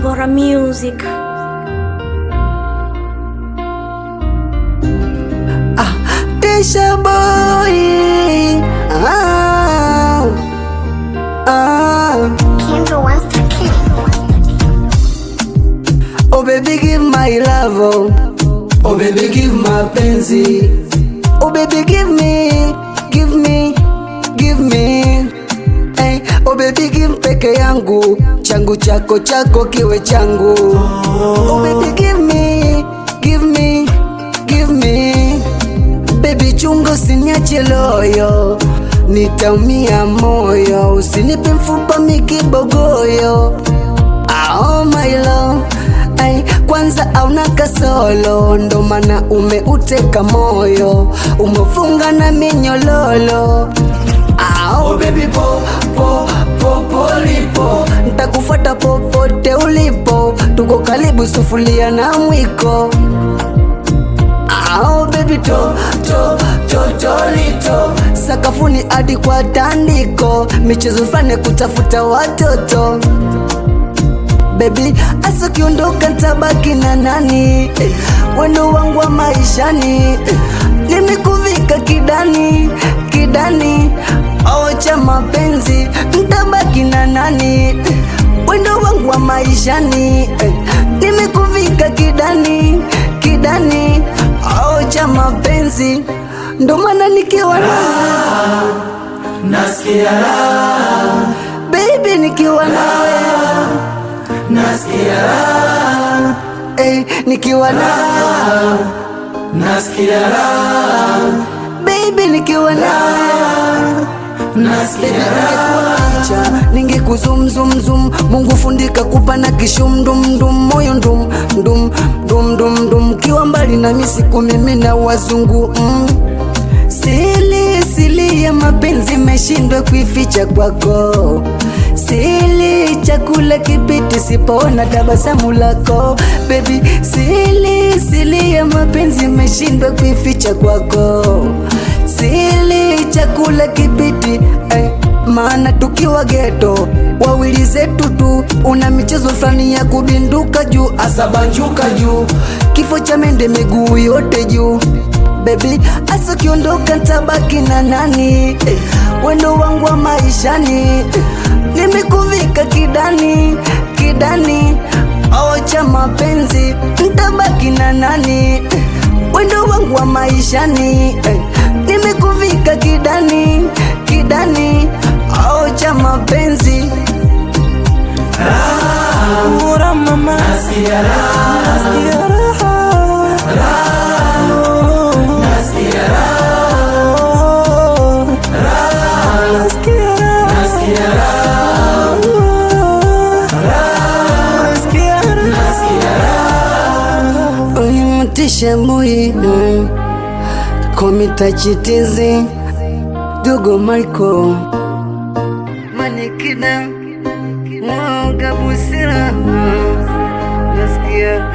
Bora Music. Desha boy. Kendra wants to kill. Oh baby give my love, oh baby give my penzi, oh baby give me, give me, give me. Hey, oh baby give peke yangu, changu chako chako kiwe changu. Oh baby give me, give me, give me. Baby chunga usiniache loyo, nitaumia moyo, usinipe mfupa mikibogoyo. Oh my love, ay, kwanza auna kasolo, ndo mana umeuteka moyo, umefunga na minyololo. Oh baby po, po, po, polipo, ntakufuata popote ulipo, tuko karibu sufuria na mwiko. Oh baby to, to, to, tolito, sakafuni hadi kwa tandiko, michezo fane kutafuta watoto. Baby asa kiondoka ntabaki na nani? Wendo wangu wa maishani, nimekuvika kidani, kidani. Oh cha mapenzi, ntabaki na nani? Wendo wangu wa maishani, nimekuvika kidani, kidani. Oh cha mapenzi, ndo maana nikiwa nawe nasikia raha, baby nikiwa nawe nasikia raha, nikiwa nawe nasikia raha, baby nikiwa nawe nasikia raha. Ningekuzumzumzum, Mungu fundika kupana kishumdumdum, moyo ndum ndum ndum ndum ndum, kiwa mbali na misiku mimi na wazungu Sili sili ya mapenzi meshindwa kuificha kwako, sili chakula kipiti sipoona tabasamu lako. Baby sili sili ya mapenzi meshindwa kuificha kwako, sili chakula kipiti maana tukiwa geto wawili zetu tu, una michezo fulani ya kubinduka juu asabanjuka juu, kifo cha mende miguu yote juu. Baby asa kiondoka ntabaki na nani? Wendo wangu wa maishani, nimekuvika kidani, kidani. Oh cha mapenzi, ntabaki na nani? Wendo wangu wa maishani, nimekuvika kidani, kidani. Oh cha mapenzi, Raha, mama, nasikia raha, nasikia raha, nasikia raha, nasikia raha. ulimutisha mui komita chitizi dogo Michael manikina mwaga busira nasikia